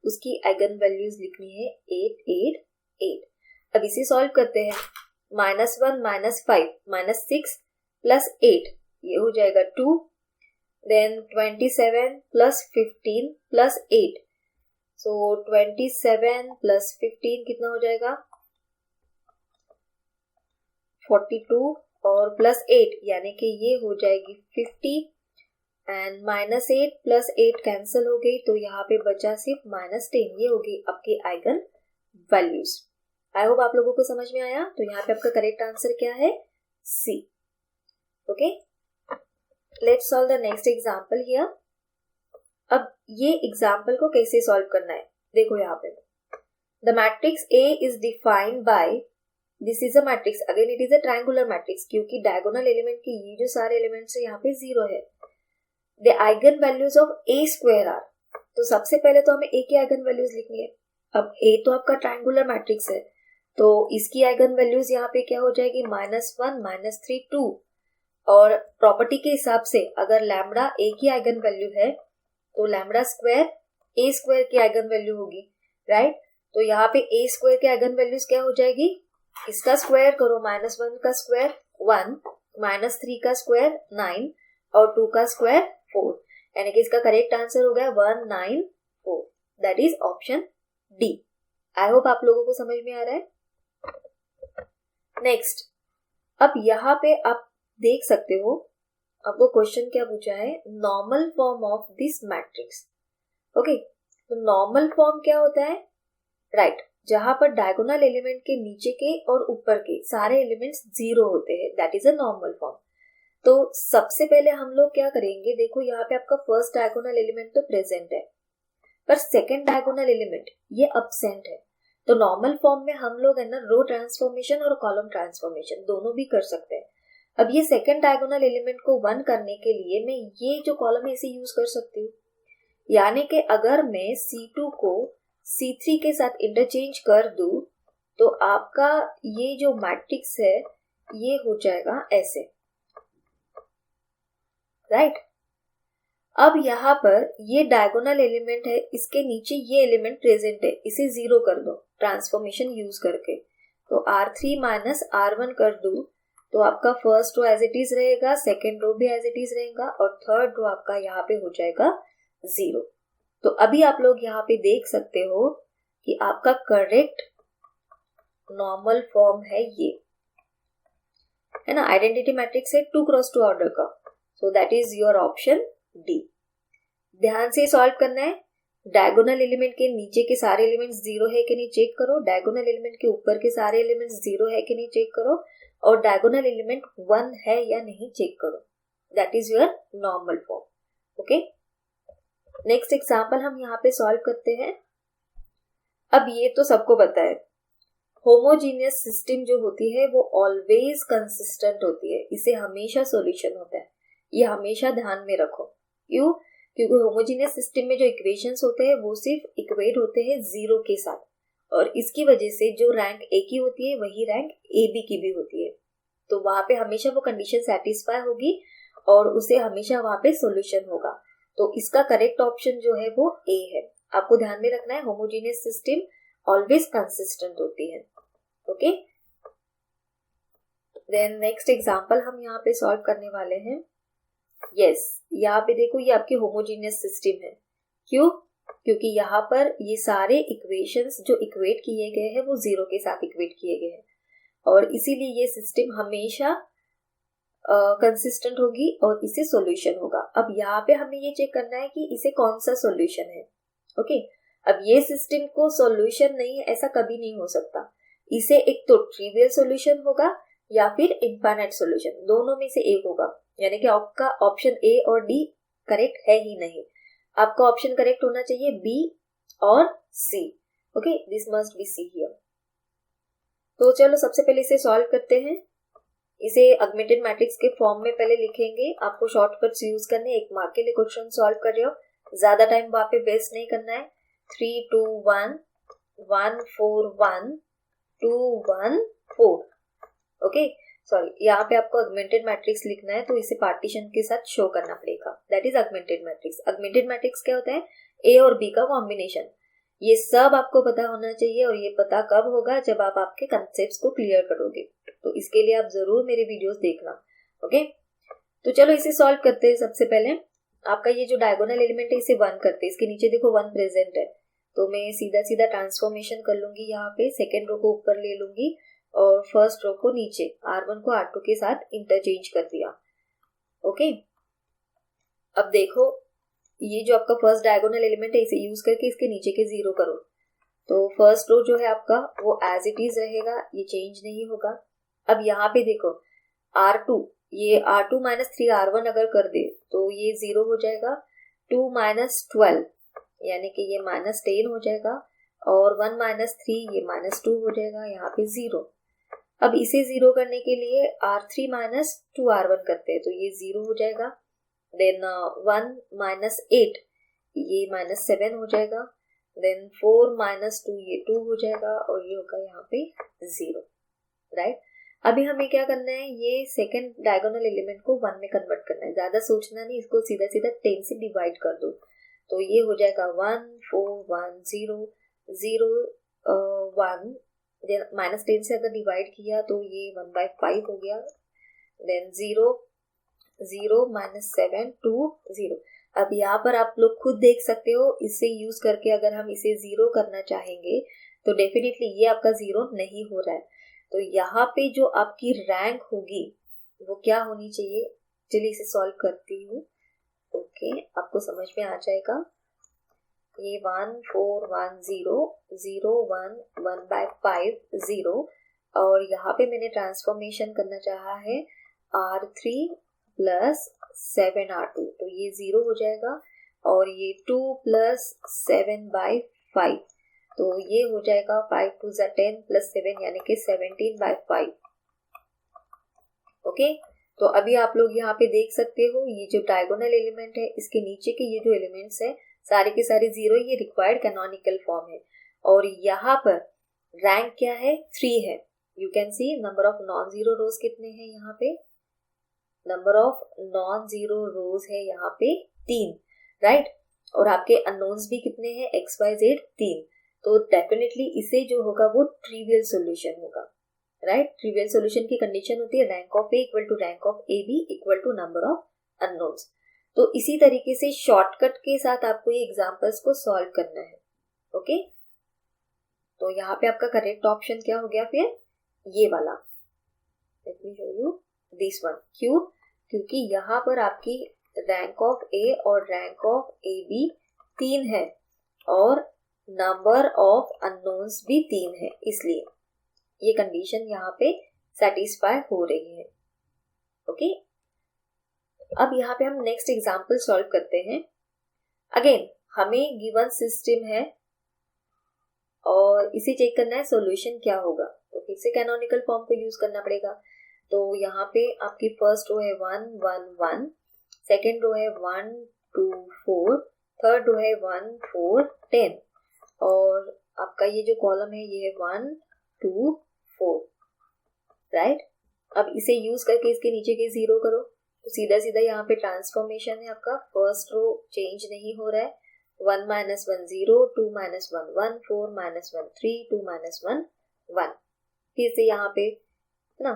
उसकी आइगन वैल्यूज लिखनी है 8, 8, 8। अब इसे सॉल्व करते हैं, -1, -5, -6 प्लस 8, ये हो जाएगा 2, देन 27 प्लस 15 प्लस 8, सो 27 प्लस 15 कितना हो जाएगा 42 और प्लस 8 यानी कि ये हो जाएगी 50 एंड -8 प्लस 8 कैंसिल हो गई, तो यहाँ पे बचा सिर्फ -10। ये होगी आपकी आइगन वैल्यूज। आई होप आप लोगों को समझ में आया। तो यहाँ पे आपका करेक्ट आंसर क्या है, C. Okay, let's solve the next example here. अब ये एग्जांपल को कैसे सॉल्व करना है, देखो यहाँ पे the matrix A is defined by, this is a matrix, again it is a triangular matrix, क्योंकि डायगोनल एलिमेंट के ये जो सारे एलिमेंट्स है यहाँ पे 0 है। The eigen values of A square are, तो सबसे पहले तो हमें A की आइगन वैल्यूज लिखनी है। अब A तो आपका ट्रायंगुलर मैट्रिक्स है, तो इसकी आइगन वैल्यूज यहाँ पे क्या हो जाएगी, -1, -3, 2, और प्रॉपर्टी के हिसाब से अगर लैम्बडा A की आइगन वैल्यू है तो लैम्बडा स्क्वायर A स्क्वायर की आइगन वैल्यू होगी, राइट। तो यहाँ पे A स्क्वायर की आइगन वैल्यूज क्या हो जाएगी, इसका स्क्वायर करो, -1 का स्क्वायर 1, -3 का स्क्वायर 9 और 2 का स्क्वायर 4, यानी कि इसका करेक्ट आंसर हो गया 194, that is option D. I hope आप लोगों को समझ में आ रहा है। नेक्स्ट, अब यहाँ पे आप देख सकते हो, आपको क्वेश्चन क्या पूछा है, normal form of this matrix. Okay, तो नॉर्मल फॉर्म क्या होता है, राइट, जहां पर डायगोनल एलिमेंट के नीचे के और ऊपर के सारे एलिमेंट्स 0 होते हैं, that is a normal form. तो सबसे पहले हम लोग क्या करेंगे, देखो यहाँ पे आपका फर्स्ट डायगोनल एलिमेंट तो प्रेजेंट है, पर सेकेंड डायगोनल एलिमेंट ये अब्सेंट है। तो नॉर्मल फॉर्म में हम लोग है ना रो ट्रांसफॉर्मेशन और कॉलम ट्रांसफॉर्मेशन दोनों भी कर सकते हैं। अब ये सेकेंड डायगोनल एलिमेंट को 1 करने के लिए मैं ये जो कॉलम है इसे यूज कर सकती हूँ, यानी कि अगर मैं C2 को C3 के साथ इंटरचेंज कर दूं तो आपका ये जो मैट्रिक्स है ये हो जाएगा ऐसे, राइट। अब यहाँ पर ये डायगोनल एलिमेंट है, इसके नीचे ये एलिमेंट प्रेजेंट है, इसे 0 कर दो ट्रांसफॉर्मेशन यूज करके, तो R3 माइनस R1 कर दो, तो आपका first row as it is रहेगा, सेकेंड रो भी एज इट इज रहेगा और थर्ड रो आपका यहाँ पे हो जाएगा 0। तो अभी आप लोग यहाँ पे देख सकते हो कि आपका करेक्ट नॉर्मल फॉर्म है ये, है ना, आइडेंटिटी मैट्रिक्स है 2 क्रॉस 2 ऑर्डर का, so that is your option D. ध्यान से सॉल्व करना है, डायगोनल एलिमेंट के नीचे के सारे एलिमेंट्स 0 है कि नहीं चेक करो, डायगोनल एलिमेंट के ऊपर के सारे एलिमेंट्स 0 है कि नहीं चेक करो, और डायगोनल एलिमेंट 1 है या नहीं चेक करो, that is your normal form. Okay, next example हम यहाँ पे सॉल्व करते हैं। अब ये तो सबको पता है, होमोजीनियस सिस्टम जो होती है वो ऑलवेज कंसिस्टेंट होती है, इसे हमेशा सॉल्यूशन होता है, ये हमेशा ध्यान में रखो। क्यों? क्योंकि होमोजीनियस सिस्टम में जो इक्वेशंस होते हैं वो सिर्फ इक्वेट होते हैं 0 के साथ, और इसकी वजह से जो रैंक A की होती है वही रैंक AB की भी होती है। तो वहां पे हमेशा वो कंडीशन सेटिस्फाई होगी और उसे हमेशा वहां पे सॉल्यूशन होगा। तो इसका करेक्ट ऑप्शन जो है वो ए है। आपको ध्यान में रखना है, होमोजेनियस सिस्टम ऑलवेज कंसिस्टेंट होती है। ओके, देन नेक्स्ट एग्जांपल हम यहाँ पे सॉल्व करने वाले हैं। यस, यहाँ पे देखो ये आपकी होमोजेनियस सिस्टम है। क्यों? क्योंकि यहाँ पर ये सारे इक्वेशंस जो इक्वेट किए गए हैं वो जीरो के साथ इक्वेट किए गए हैं और इसीलिए ये सिस्टम हमेशा कंसिस्टेंट होगी और इसे सॉल्यूशन होगा। अब यहाँ पे हमें ये चेक करना है कि इसे कौन सा सॉल्यूशन है। ओके, अब ये सिस्टम को सॉल्यूशन नहीं है ऐसा कभी नहीं हो सकता। इसे एक तो ट्रिवियल सॉल्यूशन होगा या फिर इनफाइनाइट सॉल्यूशन, दोनों में से एक होगा। यानी कि आपका ऑप्शन ए और डी करेक्ट है ही नहीं, आपका ऑप्शन करेक्ट होना चाहिए बी और C. Okay, this must be C here. तो चलो सबसे पहले इसे सॉल्व करते हैं। इसे ऑगमेंटेड मैट्रिक्स के फॉर्म में पहले लिखेंगे। आपको शॉर्टकट्स यूज करने, एक मार्क के लिए क्वेश्चन सॉल्व कर रहे हो, ज्यादा टाइम वहां पे वेस्ट नहीं करना है। 3 2 1 1 4 1 2 1 4। ओके, सॉरी, यहाँ पे आपको ऑगमेंटेड मैट्रिक्स लिखना है तो इसे पार्टीशन के साथ शो करना पड़ेगा, that is augmented matrix. Augmented matrix क्या होता है? ए और बी का कॉम्बिनेशन। ये सब आपको पता होना चाहिए और ये पता कब होगा? जब आप आपके कंसेप्ट्स को क्लियर करोगे। तो इसके लिए आप जरूर मेरे वीडियोस देखना। ओके, तो चलो इसे सॉल्व करते हैं। सबसे पहले आपका ये जो डायगोनल एलिमेंट है इसे 1 करते हैं। इसके नीचे देखो 1 प्रेजेंट है तो मैं सीधा सीधा ट्रांसफॉर्मेशन कर लूंगी। यहाँ पे सेकेंड रो को ऊपर ले लूंगी और फर्स्ट रो को नीचे, R1 को R2 के साथ इंटरचेंज कर दिया। ओके, अब देखो ये जो आपका फर्स्ट डायगोनल एलिमेंट है इसे यूज करके इसके नीचे के 0 करो। तो फर्स्ट रो जो है आपका वो एज इट इज रहेगा, ये चेंज नहीं होगा। अब यहाँ पे देखो R2, ये R2 माइनस 3R1 अगर कर दे तो ये 0 हो जाएगा। 2 माइनस 12 यानी कि ये माइनस 10 हो जाएगा और 1 माइनस 3 ये माइनस 2 हो जाएगा, यहाँ पे 0। अब इसे 0 करने के लिए R3 माइनस 2R1 करते हैं तो ये 0 हो जाएगा। देन 1 माइनस 8 ये माइनस 7 हो जाएगा। देन 4 माइनस 2 ये 2 हो जाएगा और ये होगा यहाँ पे 0, राइट। अभी हमें क्या करना है, ये सेकंड डायगोनल एलिमेंट को 1 में कन्वर्ट करना है। ज्यादा सोचना नहीं, इसको सीधा सीधा 10 से डिवाइड कर दो तो ये हो जाएगा 1 4 1 0 0 1। माइनस 10 से अगर डिवाइड किया तो ये 1/5 हो गया। Then 0 0 minus 7 2 0। अब यहाँ पर आप लोग खुद देख सकते हो, इसे यूज करके अगर हम इसे 0 करना चाहेंगे तो डेफिनेटली ये आपका 0 नहीं हो रहा है। तो यहाँ पे जो आपकी रैंक होगी वो क्या होनी चाहिए? चलिए इसे सॉल्व करती हूँ। ओके, आपको समझ में आ जाएगा। ये 1 4 1 0 0 1 1/5 0 और यहाँ पे मैंने ट्रांसफॉर्मेशन करना चाहा है R3 प्लस 7R2 तो ये 0 हो जाएगा और ये 2 प्लस 7/5 तो ये हो जाएगा 5 2 10 प्लस 7 यानी कि 17/5। ओके, तो अभी आप लोग यहाँ पे देख सकते हो ये जो डायगोनल एलिमेंट है इसके नीचे के ये जो एलिमेंट्स है सारे के सारे 0, ये रिक्वायर्ड कैनोनिकल फॉर्म है। और यहाँ पर रैंक क्या है? 3 है। You can see number of non zero rows कितने हैं यहाँ पे? Number of non zero rows है यहाँ पे 3, राइट। और आपके अननोन्स भी कितने हैं? XYZ 3। तो डेफिनेटली इसे जो होगा वो ट्रिवियल सॉल्यूशन होगा, राइट। ट्रिवियल सॉल्यूशन की कंडीशन होती है rank of A equal to rank of A B equal to number of unknowns. तो इसी तरीके से शॉर्टकट के साथ आपको ये एग्जांपल्स को सॉल्व करना है। ओके, तो यहाँ पे आपका करेक्ट ऑप्शन क्या हो गया फिर? ये वाला। Late me show you this one. क्यों? क्योंकि यहाँ पर आपकी रैंक ऑफ ए और रैंक ऑफ ए बी 3 है और नंबर ऑफ अननोन्स भी 3 है, इसलिए ये कंडीशन यहाँ पे सेटिस्फाई हो रही है। ओके, अब यहाँ पे हम नेक्स्ट एग्जांपल सॉल्व करते हैं। अगेन हमें गिवन सिस्टम है और इसे चेक करना है सॉल्यूशन क्या होगा, तो फिर से कैनोनिकल फॉर्म को यूज करना पड़ेगा। तो यहाँ पे आपकी फर्स्ट रो है 1 1 1, सेकेंड रो है 1 2 4, थर्ड रो है 1 4 10 और आपका ये जो कॉलम है ये है 1 2 4, राइट। अब इसे यूज करके इसके नीचे के जीरो करो, तो सीधा सीधा यहाँ पे ट्रांसफॉर्मेशन है आपका, फर्स्ट रो चेंज नहीं हो रहा है, 1 माइनस 1 0, 2 माइनस 1 1, 4 माइनस 1 3, 2 माइनस 1 1। फिर से यहाँ पे ना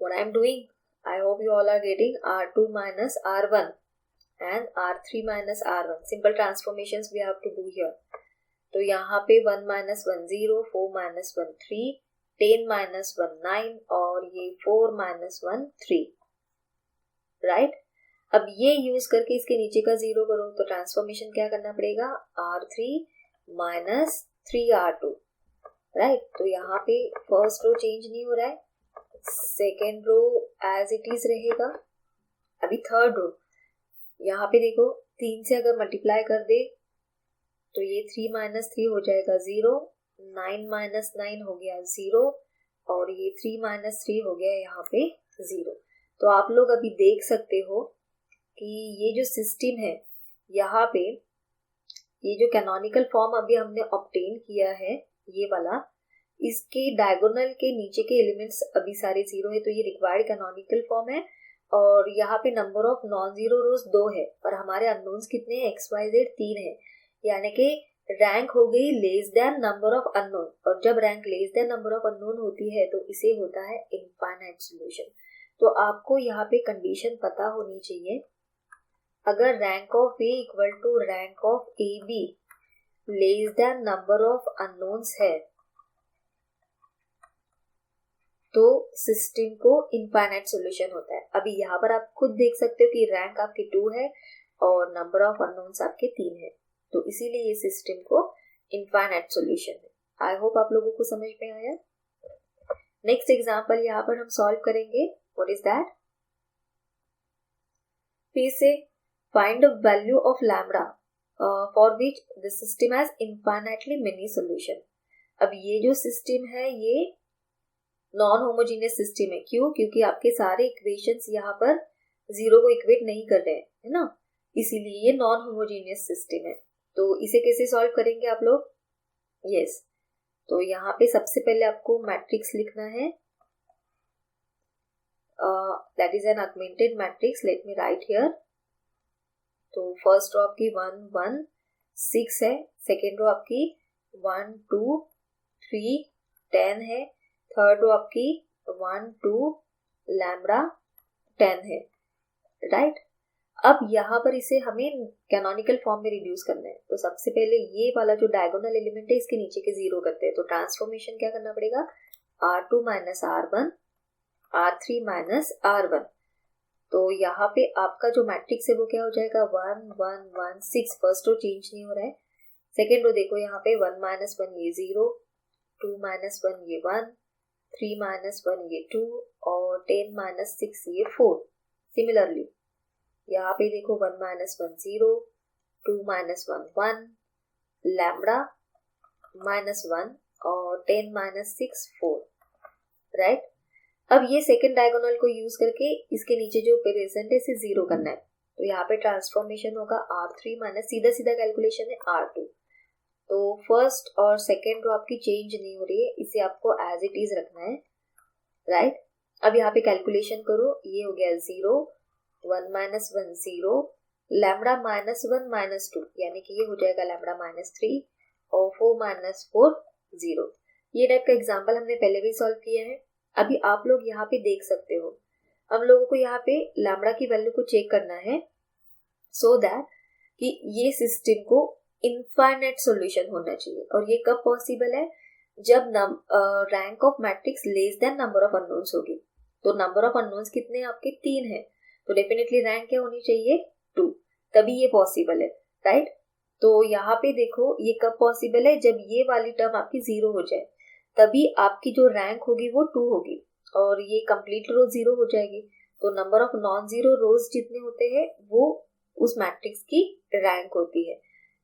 what I am doing, I hope you all are getting R2 minus R1 and R3 minus R1, simple transformations we have to do here। तो यहाँ पे 1 माइनस 1 0, 4 माइनस 1 3, 10 माइनस 1 9 और ये 4 माइनस 1 3, राइट। अब ये यूज करके इसके नीचे का जीरो करो, तो ट्रांसफॉर्मेशन क्या करना पड़ेगा, R3 माइनस 3R2, राइट। तो यहाँ पे फर्स्ट रो चेंज नहीं हो रहा है, second row as it is रहेगा। अभी थर्ड रो, यहाँ पे देखो 3 से अगर मल्टीप्लाई कर दे तो ये 3 माइनस 3 हो जाएगा 0, 9 माइनस 9 हो गया 0 और ये 3 माइनस 3 हो गया यहाँ पे 0। तो आप लोग अभी देख सकते हो कि ये जो सिस्टम है यहाँ पे, ये जो कैनोनिकल फॉर्म अभी हमने ऑब्टेन किया है ये वाला, इसके डायगोनल के नीचे के एलिमेंट्स अभी सारे जीरो है, तो ये रिक्वायर्ड कैनोनिकल फॉर्म है। और यहाँ पे नंबर ऑफ नॉन जीरो रोज 2 है और हमारे अननोन्स कितने हैं, XYZ 3 है, यानी कि रैंक हो गई less than number of unknown. और जब rank less than number of unknown होती है तो इसे होता है इनफाइनाइट सॉल्यूशन। तो आपको यहाँ पे कंडीशन पता होनी चाहिए, अगर rank of A equal to rank of A B less than number of unknowns है तो सिस्टम को इनफाइनाइट सॉल्यूशन होता है। अभी यहाँ पर आप खुद देख सकते हो कि रैंक आपकी 2 है और नंबर ऑफ अननोन्स आपके 3 है, तो इसीलिए ये सिस्टम को इनफाइनाइट सॉल्यूशन है। आई होप आप लोगों को समझ में आया। नेक्स्ट एग्जांपल यहाँ पर हम सॉल्व करेंगे। व्हाट इज दैट, फिर से find the value of lambda for which the system has infinitely many solution. अब ये जो सिस्टम है ये नॉन होमोजीनियस सिस्टम है। क्यों? क्योंकि आपके सारे इक्वेशंस यहाँ पर जीरो को इक्वेट नहीं कर रहे हैं, है ना, इसीलिए ये नॉन होमोजीनियस सिस्टम है। तो इसे कैसे सॉल्व करेंगे आप लोग? यस, तो यहाँ पे सबसे पहले आपको मैट्रिक्स लिखना है, that is an augmented matrix, late me write here. तो फर्स्ट रो आपकी 1 1 6 है, सेकेंड रो आपकी 1 2 3 10 है, थर्ड रो आपकी 1 2 लैम्बडा 10 है, राइट। अब यहाँ पर इसे हमें कैनोनिकल फॉर्म में रिड्यूस करना है, तो सबसे पहले ये वाला जो डायगोनल एलिमेंट है इसके नीचे के जीरो करते हैं। तो ट्रांसफॉर्मेशन क्या करना पड़ेगा, R2 minus R1, R3 minus R1। तो यहाँ पे आपका जो मैट्रिक्स है वो क्या हो जाएगा, 1 1 1 6, फर्स्ट रो चेंज नहीं हो रहा है। सेकेंड रो देखो यहाँ पे 1 माइनस 1 ये 0, 2 माइनस 1 ये 1, 3 माइनस 1 ये 2 और 10 माइनस 6 ये 4। सिमिलरली यहाँ पे देखो 1 माइनस 1 0, 2 माइनस 1 1, लैम्बडा माइनस 1 और 10 माइनस 6 4, राइट। अब ये सेकेंड डायगोनल को यूज करके इसके नीचे जो प्रेजेंट है इसे जीरो करना है, तो यहाँ पे ट्रांसफॉर्मेशन होगा R3 माइनस, सीधा सीधा कैलकुलेशन है, R2। तो फर्स्ट और सेकेंड रो आपकी चेंज नहीं हो रही है, इसे आपको एज इट इज रखना है, राइट। अब यहाँ पे कैलकुलेशन करो, ये हो गया 0, 1 माइनस 1 0, लैम्बडा माइनस 1 माइनस 2, यानी कि ये हो जाएगा लैम्बडा माइनस 3 और 4 माइनस 4 0। ये टाइप का एग्जाम्पल हमने पहले भी सॉल्व किया है। अभी आप लोग यहाँ पे देख सकते हो, हम लोगों को यहाँ पे लैम्बडा की वैल्यू को चेक करना है सो दैट कि ये सिस्टम को इनफाइनाइट सॉल्यूशन होना चाहिए। और ये कब पॉसिबल है, जब rank of matrix less than number of unknowns होगी। तो नंबर ऑफ अननोन्स कितने हैं आपके, 3 है, तो डेफिनेटली रैंक क्या होनी चाहिए, 2, तभी ये पॉसिबल है, राइट। तो यहाँ पे देखो ये कब पॉसिबल है, जब ये वाली टर्म आपकी 0 हो जाए, तभी आपकी जो रैंक होगी वो 2 होगी और ये कंप्लीट रो 0 हो जाएगी। तो नंबर ऑफ नॉन जीरो रोज जितने होते हैं वो उस मैट्रिक्स की रैंक होती है,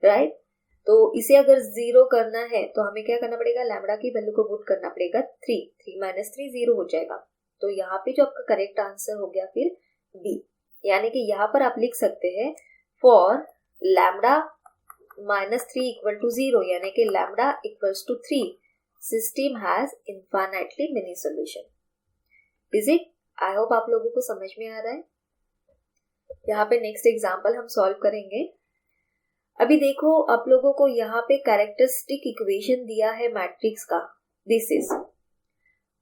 राइट। तो इसे अगर 0 करना है तो हमें क्या करना पड़ेगा, लैम्बडा की वैल्यू को पुट करना पड़ेगा 3, 3 माइनस 3 0 हो जाएगा। तो यहाँ पे जो आपका करेक्ट आंसर हो गया फिर बी, यानी कि यहाँ पर आप लिख सकते हैं for lambda minus 3 equal to 0, यानी कि lambda equals to 3, system has infinitely many solution. Is it? I hope आप लोगों को समझ में आ रहा है। यहाँ पे नेक्स्ट एग्जाम्पल हम सॉल्व करेंगे। अभी देखो आप लोगों को यहाँ पे कैरेक्टरिस्टिक इक्वेशन दिया है मैट्रिक्स का, दिस इज,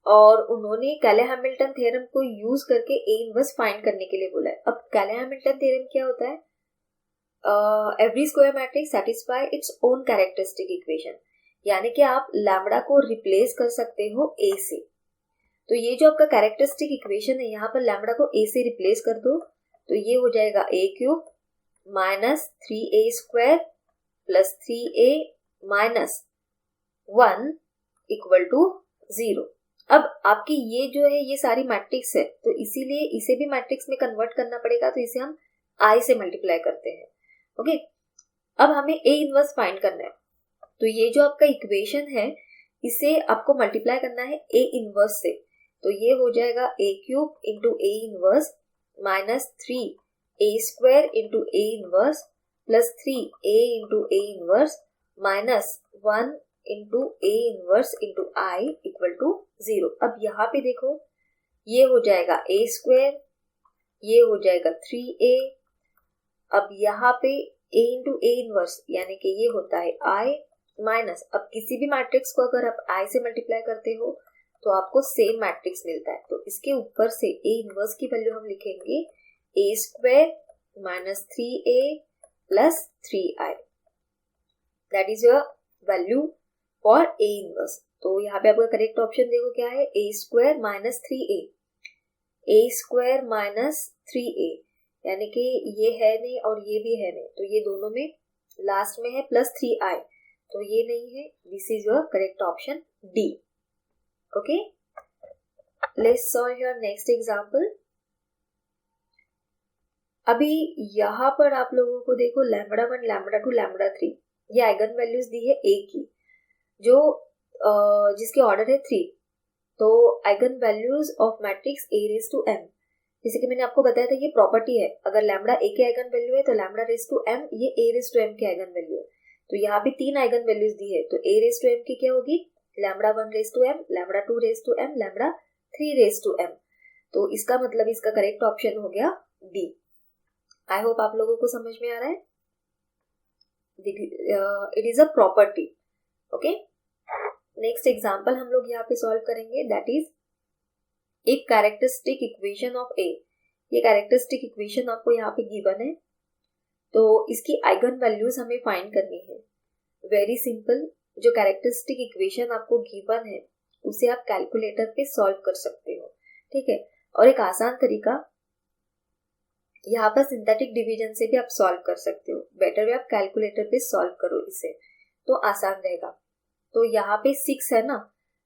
और उन्होंने कैले-हैमिल्टन थ्योरम को यूज करके ए इनवर्स फाइंड करने के लिए बोला है। अब कैले-हैमिल्टन थ्योरम क्या होता है? Every square matrix satisfy its own characteristic equation, यानी कि आप लैम्बडा को रिप्लेस कर सकते हो ए से। तो ये जो आपका कैरेक्टरिस्टिक इक्वेशन है, यहाँ पर लैम्बडा को ए से रिप्लेस कर दो, तो ये हो जाएगा A cube minus 3a square plus 3a minus 1 equal to 0। अब आपकी ये जो है ये सारी मैट्रिक्स है, तो इसीलिए इसे भी मैट्रिक्स में कन्वर्ट करना पड़ेगा, तो इसे हम आई से मल्टीप्लाई करते हैं। ओके, अब हमें ए इनवर्स फाइंड करना है, तो ये जो आपका इक्वेशन है इसे आपको मल्टीप्लाई करना है ए इनवर्स से, तो ये हो जाएगा A cube into A inverse minus 3a square into A inverse plus 3a into A inverse minus 1 into A inverse into I equal to 0। अब यहाँ पे देखो ये हो जाएगा a स्क्वायर, ये हो जाएगा 3a, अब यहाँ पे a इंटू ए इनवर्स यानी कि ये होता है i माइनस, अब किसी भी मैट्रिक्स को अगर आप i से मल्टीप्लाई करते हो तो आपको सेम मैट्रिक्स मिलता है, तो इसके ऊपर से a इनवर्स की वैल्यू हम लिखेंगे a square minus 3a plus 3i, that is your value for a inverse. तो यहाँ पे आपका करेक्ट ऑप्शन देखो क्या है, a square minus 3a, a square minus 3a, यानी कि ये है नहीं और ये भी है नहीं, तो ये दोनों में लास्ट में है प्लस 3i, तो ये नहीं है, this is your correct option D. Okay, let's solve your next example. अभी यहाँ पर आप लोगों को देखो लैम्बडा 1, लैम्बडा 2, लैम्बडा 3 ये आइगन वैल्यूज दी है ए की, जो जिसकी ऑर्डर है 3, तो eigen values of matrix A raise to M, जैसे कि मैंने आपको बताया था ये प्रॉपर्टी है, अगर लैम्बडा ए के आइगन वैल्यू है तो लैम्बडा रेज टू एम ये ए रेज टू एम के आइगन वैल्यू है, तो यहाँ पे 3 आइगन वैल्यूज दी है, तो ए रेज टू एम की क्या होगी, lambda 1 raise to M, lambda 2 raise to M, lambda 3 raise to M, तो इसका मतलब इसका करेक्ट ऑप्शन हो गया डी। आई होप आप लोगों को समझ में आ रहा है, it is a property. Okay, next example हम लोग यहाँ पे सॉल्व करेंगे, दैट इज एक कैरेक्टरिस्टिक इक्वेशन ऑफ ए। ये कैरेक्टरिस्टिक इक्वेशन आपको यहाँ पे गिवन है, तो इसकी आइगन वैल्यूज हमें फाइंड करनी है। वेरी सिंपल, जो कैरेक्टरिस्टिक इक्वेशन आपको गिवन है उसे आप कैलकुलेटर पे सॉल्व कर सकते हो, ठीक है। और एक आसान तरीका, यहाँ पर सिंथेटिक डिवीजन से भी आप सॉल्व कर सकते हो, बेटर वे आप कैलकुलेटर पे सॉल्व करो इसे, तो आसान रहेगा। तो यहाँ पे 6 है ना,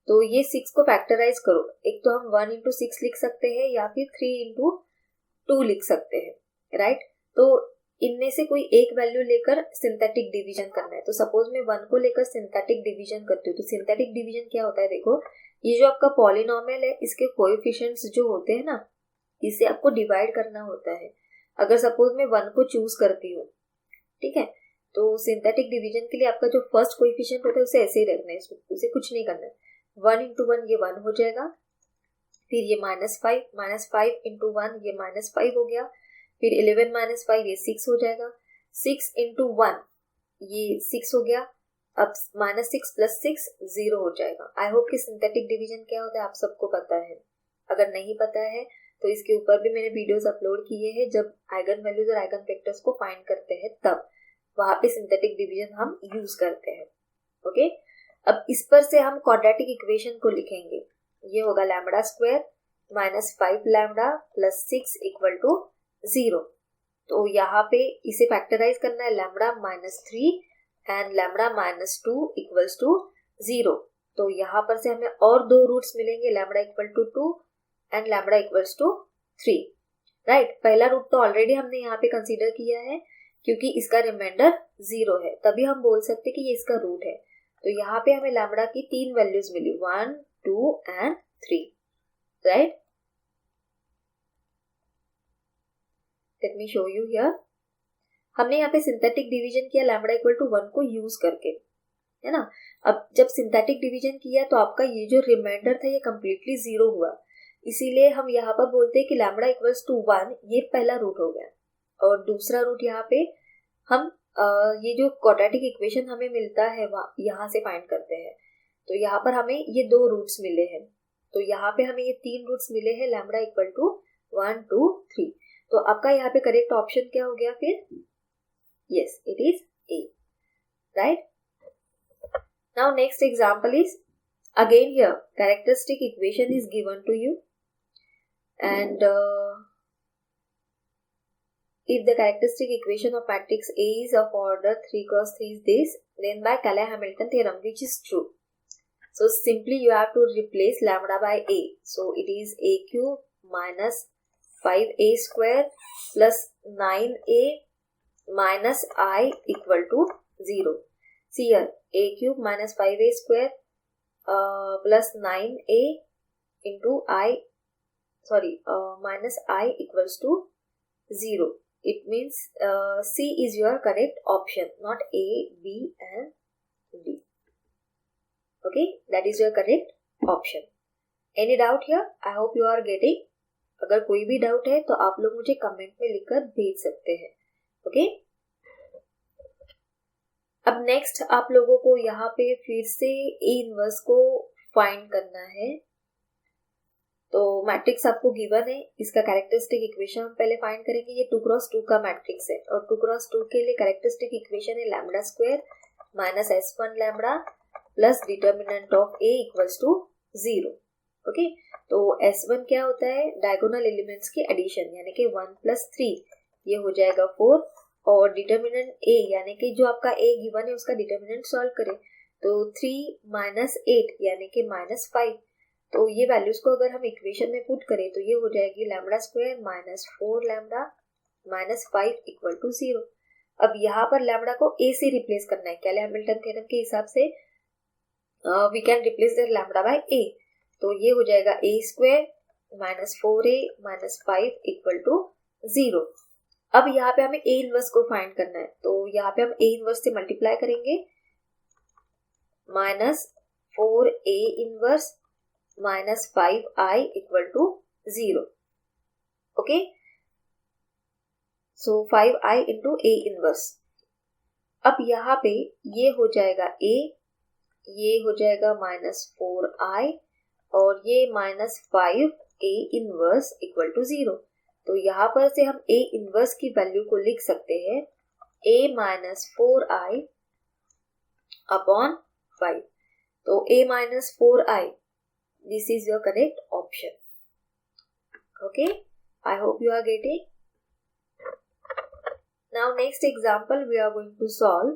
तो ये 6 को फैक्टराइज करो, एक तो हम 1 इंटू 6 लिख सकते हैं या फिर 3 इंटू 2 लिख सकते हैं, राइट। तो इनमें से कोई एक वैल्यू लेकर सिंथेटिक डिवीजन करना है, तो सपोज मैं 1 को लेकर सिंथेटिक डिवीजन करती हूँ, तो सिंथेटिक डिवीजन क्या होता है, देखो ये जो आपका पॉलिनोमियल है इसके कोएफिशिएंट्स जो होते हैं ना, इसे आपको डिवाइड करना होता है। अगर सपोज मैं 1 को चूज करती हूँ, ठीक है, तो सिंथेटिक डिवीजन के लिए आपका जो फर्स्ट कोएफिशिएंट होता है उसे ऐसे ही रखना है, उसे कुछ नहीं करना है। 1 इंटू 1 ये 1 हो जाएगा, फिर ये -5 इंटू 1 ये -5 हो गया, फिर 11 - 5 ये 6 हो जाएगा, 6 इंटू 1 ये 6 हो गया, अब -6 प्लस 6 0 हो जाएगा। आई होप कि सिंथेटिक डिवीजन क्या होता है आप सबको पता है, अगर नहीं पता है तो इसके ऊपर भी मैंने वीडियोस अपलोड किए हैं, जब आइगन वैल्यूज और आइगन फैक्टर्स को फाइंड करते हैं तब वहां पे सिंथेटिक डिवीजन हम यूज करते हैं। ओके, अब इस पर से हम क्वाड्रेटिक इक्वेशन को लिखेंगे, ये होगा lambda square minus 5 lambda plus 6 equal to 0। तो यहाँ पे इसे फैक्टराइज करना है, lambda -3 and lambda -2 equals to 0। तो यहाँ पर से हमें और 2 रूट्स मिलेंगे, lambda equal to 2 and lambda equals to 3, right. पहला रूट तो ऑलरेडी हमने यहाँ पे कंसीडर किया है, क्योंकि इसका रिमाइंडर 0 है, तभी हम बोल सकते कि ये इसका रूट है। तो यहाँ पे हमें लैम्बडा की 3 वैल्यूज मिली, 1, 2 and 3, right. Let me show you here. हमने यहाँ पे सिंथेटिक डिवीजन किया लैम्बडा इक्वल टू 1 को यूज करके, है ना। अब जब सिंथेटिक डिवीजन किया तो आपका ये जो रिमाइंडर था ये कम्प्लीटली 0 हुआ, इसीलिए हम यहाँ पर बोलते हैं कि लैम्बडा इक्वल्स टू 1, ये पहला रूट हो गया। और दूसरा रूट यहाँ पे हम ये जो क्वाड्रेटिक इक्वेशन हमें मिलता है यहाँ से फाइंड करते हैं। तो यहाँ पर हमें ये 2 रूट्स मिले हैं, तो यहाँ पे हमें ये 3 रूट्स मिले हैं, लैम्बडा इक्वल टू 1 2 3। तो आपका यहाँ पे करेक्ट ऑप्शन क्या हो गया फिर? Yes, it is a, right. Now next example is again here characteristic equation is given to you and if the characteristic equation of matrix A is of order 3 cross 3 is this, then by Cayley-Hamilton theorem, which is true. So simply you have to replace lambda by A. So it is A cube minus 5A square plus 9A minus I equal to 0. See here, A cube minus 5A square plus 9A into minus I equals to 0. It means C is your correct option, not A, B and D. Okay, that is your correct option. Any doubt here? I hope you are getting. अगर कोई भी doubt है तो आप लोग मुझे comment में लिखकर भेज सकते हैं। ओके, अब नेक्स्ट आप लोगों को यहाँ पे फिर से A इनवर्स को फाइंड करना है। तो मैट्रिक्स आपको गिवन है, इसका कैरेक्टरिस्टिक इक्वेशन हम पहले फाइंड करेंगे। ये 2 क्रॉस 2 का मैट्रिक्स है और 2 क्रॉस 2 के लिए कैरेक्टरिस्टिक इक्वेशन है lambda square minus S1 lambda plus determinant of A equals to 0। Okay, तो S1 क्या होता है? डायगोनल एलिमेंट्स की एडिशन, यानी कि 1 प्लस 3, ये हो जाएगा 4। और डिटर्मिनेंट A यानी कि जो आपका A गिवन है उसका डिटर्मिनेंट सॉल्व करें तो 3 माइनस 8 यानी कि माइनस 5। तो ये वैल्यूज को अगर हम इक्वेशन में पुट करें तो ये हो जाएगी lambda square minus 4 lambda minus 5 equal to 0। अब यहाँ पर लैम्बडा को A से रिप्लेस करना है। कैले-हैमिल्टन थ्योरम के हिसाब से we can replace the lambda by A। तो ये हो जाएगा A square minus 4A minus 5 equal to 0। अब यहाँ पे हमें A इनवर्स को फाइंड करना है, तो यहाँ पे हम A इनवर्स से मल्टीप्लाई करेंगे, minus 4A inverse minus 5I equal to 0। Okay, so 5I into A inverse. अब यहाँ पे ये हो जाएगा A, ये हो जाएगा माइनस 4I और ये minus 5A inverse equal to 0। तो यहाँ पर से हम A इनवर्स की वैल्यू को लिख सकते हैं A माइनस 4I अपॉन 5। तो A minus 4I, this is your correct option. Okay, I hope you are getting. Now next example we are going to solve.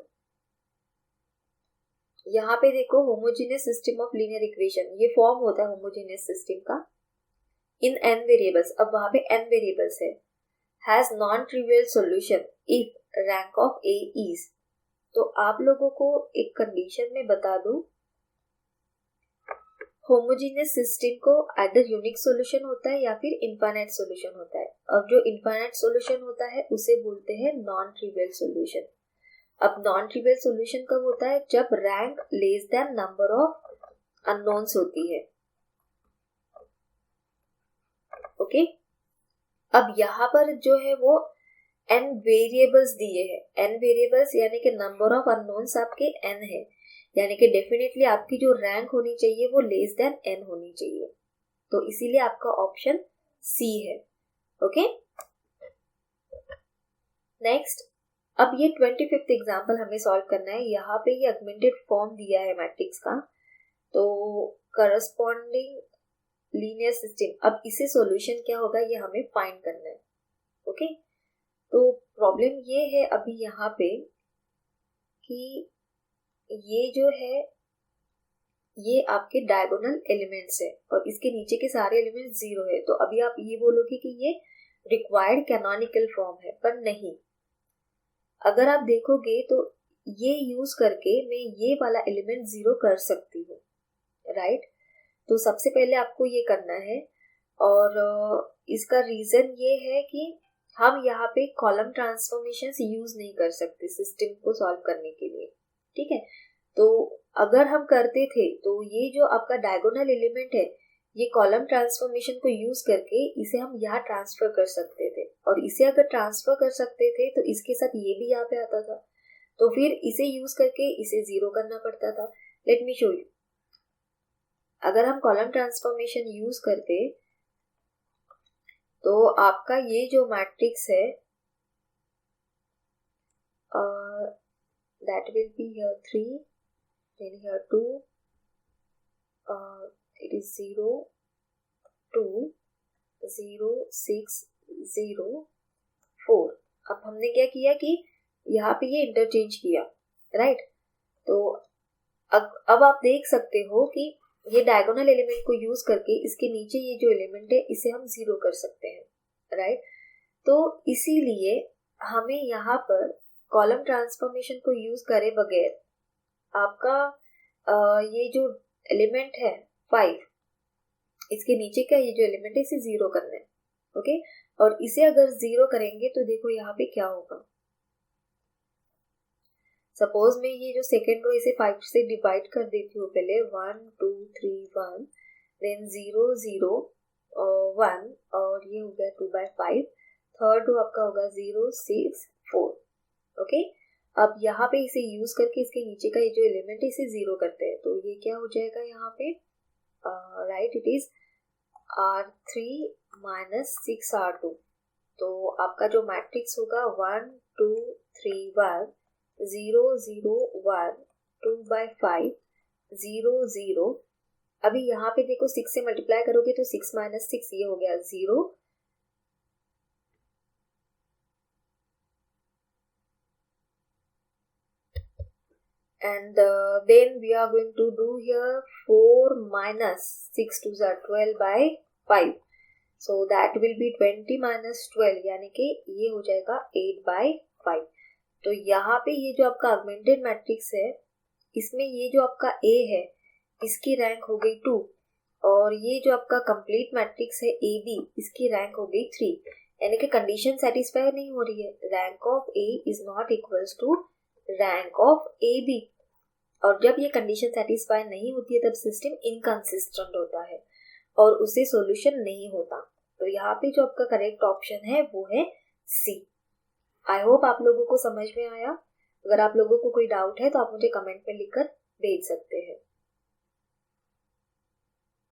यहाँ पे देखो homogeneous system of linear equation, ये form होता है homogeneous system का इन n variables. अब वहां पे n वेरिएबल्स है, has non trivial solution if rank of A is. तो आप लोगों को एक कंडीशन में बता दूं, होमोजेनियस सिस्टम को आइदर यूनिक सॉल्यूशन होता है या फिर इनफाइनाइट सॉल्यूशन होता है। अब जो इनफाइनाइट सॉल्यूशन होता है उसे बोलते हैं नॉन ट्रिवियल सॉल्यूशन। अब नॉन ट्रिवियल सॉल्यूशन कब होता है? जब rank less than number of unknowns होती है। ओके, अब यहाँ पर जो है वो n वेरिएबल्स दिए हैं, n वेरिएबल्स यानी कि नंबर ऑफ अननोन्स आपके n है, यानी कि डेफिनेटली आपकी जो रैंक होनी चाहिए वो लेस देन n होनी चाहिए। तो इसीलिए आपका ऑप्शन C है। ओके, नेक्स्ट, अब ये 25th एग्जाम्पल हमें सॉल्व करना है। यहाँ पे ये ऑगमेंटेड फॉर्म दिया है मैट्रिक्स का, तो करस्पॉन्डिंग लीनियर सिस्टम। अब इसे सॉल्यूशन क्या होगा ये हमें फाइंड करना है। ओके, तो प्रॉब्लम ये है अभी यहाँ पे कि ये जो है ये आपके डायगोनल एलिमेंट्स है और इसके नीचे के सारे एलिमेंट्स 0 है। तो अभी आप ये बोलोगे कि ये रिक्वायर्ड कैनोनिकल फॉर्म है, पर नहीं। अगर आप देखोगे तो ये यूज करके मैं ये वाला एलिमेंट 0 कर सकती हूँ, राइट। तो सबसे पहले आपको ये करना है, और इसका रीजन ये है कि हम यहाँ पे कॉलम ट्रांसफॉर्मेशन यूज नहीं कर सकते सिस्टम को सॉल्व करने के लिए, ठीक है। तो अगर हम करते थे तो ये जो आपका डायगोनल एलिमेंट है ये कॉलम ट्रांसफॉर्मेशन को यूज करके इसे हम यहाँ ट्रांसफर कर सकते थे, और इसे अगर ट्रांसफर कर सकते थे तो इसके साथ ये भी यहाँ पे आता था, तो फिर इसे यूज करके इसे 0 करना पड़ता था। Late me show you. अगर हम कॉलम ट्रांसफॉर्मेशन यूज करते तो आपका ये जो मैट्रिक्स है that will be here 3, then here 2, it is 0, 2, 0, 6, 0, 4। अब हमने क्या किया कि यहाँ पे ये इंटरचेंज किया, राइट। तो अब आप देख सकते हो कि ये डायगोनल एलिमेंट को यूज करके इसके नीचे ये जो एलिमेंट है इसे हम 0 कर सकते हैं, राइट। तो इसीलिए हमें यहाँ पर कॉलम ट्रांसफॉर्मेशन को यूज करे बगैर आपका ये जो एलिमेंट है 5, इसके नीचे का ये जो एलिमेंट है इसे 0 करना है, ओके। और इसे अगर 0 करेंगे तो देखो यहाँ पे क्या होगा। सपोज मैं ये जो सेकेंड रो इसे 5 से डिवाइड कर देती हूँ पहले, 1 2 3 1, देन 0 0 1, और ये हो गया 2/5। थर्ड रो आपका होगा 0 6 4, ओके। अब यहाँ पे इसे यूज करके इसके नीचे का ये जो एलिमेंट है इसे 0 करते हैं, तो ये क्या हो जाएगा यहाँ पे, right, it is R3 - 6R2। तो आपका जो मैट्रिक्स होगा 1 2 3 1 0 0 1 2/5 0 0। अभी यहाँ पे देखो 6 से मल्टीप्लाई करोगे तो 6 - 6 ये हो गया 0, and then we are going to do here 4 - 6 2 are 12/5, so that will be 20 - 12, यानी कि ये हो जाएगा 8/5। तो यहाँ पे ये जो आपका ऑगमेंटेड मैट्रिक्स है इसमें ये जो आपका A है इसकी रैंक हो गई 2, और ये जो आपका कंप्लीट मैट्रिक्स है AB इसकी रैंक हो गई 3, यानी कि कंडीशन सेटिस्फाई नहीं हो रही है। Rank of A is not equals to rank of AB, और जब ये कंडीशन सेटिस्फाई नहीं होती है तब सिस्टम इनकंसिस्टेंट होता है और उसे सॉल्यूशन नहीं होता। तो यहाँ पे जो आपका करेक्ट ऑप्शन है वो है C। आई होप आप लोगों को समझ में आया। अगर आप लोगों को कोई डाउट है तो आप मुझे कमेंट में लिखकर भेज सकते हैं।